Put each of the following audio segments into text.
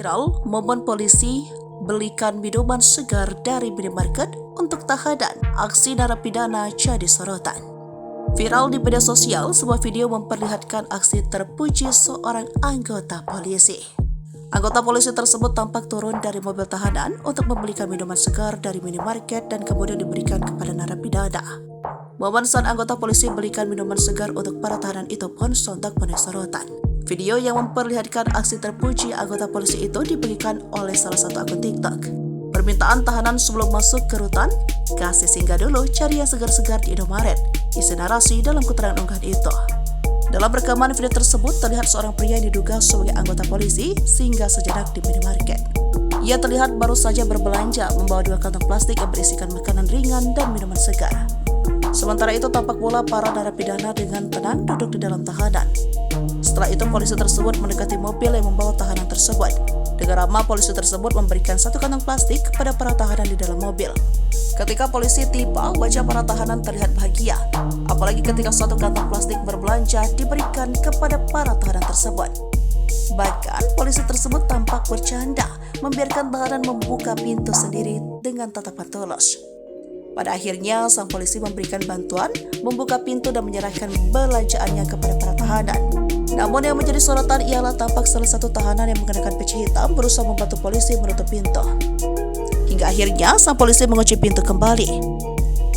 Viral momen polisi belikan minuman segar dari minimarket untuk tahanan, aksi narapidana jadi sorotan. Viral di media sosial, sebuah video memperlihatkan aksi terpuji seorang anggota polisi. Anggota polisi tersebut tampak turun dari mobil tahanan untuk membelikan minuman segar dari minimarket dan kemudian diberikan kepada narapidana. Momen saat anggota polisi belikan minuman segar untuk para tahanan itu pun sontak menuai sorotan. Video yang memperlihatkan aksi terpuji anggota polisi itu diberikan oleh salah satu akun TikTok. Permintaan tahanan sebelum masuk ke rutan, kasih singgah dulu cari yang segar-segar di Indomaret, isi narasi dalam keterangan unggahan itu. Dalam rekaman video tersebut terlihat seorang pria yang diduga sebagai anggota polisi singgah sejenak di minimarket. Ia terlihat baru saja berbelanja membawa 2 kantong plastik yang berisikan makanan ringan dan minuman segar. Sementara itu tampak pula para narapidana dengan tenang duduk di dalam tahanan. Setelah itu polisi tersebut mendekati mobil yang membawa tahanan tersebut. Dengan ramah polisi tersebut memberikan 1 kantong plastik kepada para tahanan di dalam mobil. Ketika polisi tiba, wajah para tahanan terlihat bahagia. Apalagi ketika 1 kantong plastik berbelanja diberikan kepada para tahanan tersebut. Bahkan polisi tersebut tampak bercanda, membiarkan tahanan membuka pintu sendiri dengan tatapan tulus. Pada akhirnya, sang polisi memberikan bantuan, membuka pintu dan menyerahkan belanjaannya kepada para tahanan. Namun yang menjadi sorotan ialah tampak salah satu tahanan yang mengenakan peci hitam berusaha membantu polisi menutup pintu. Hingga akhirnya, sang polisi mengunci pintu kembali.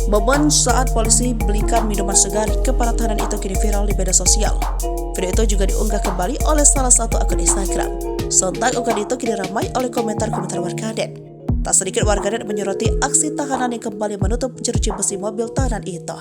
Momen saat polisi belikan minuman segar ke para tahanan itu kini viral di media sosial. Video itu juga diunggah kembali oleh salah satu akun Instagram. Sontak unggahan itu kini ramai oleh komentar-komentar warganet. Tak sedikit warganet menyoroti aksi tahanan yang kembali menutup jeruji besi mobil tahanan itu.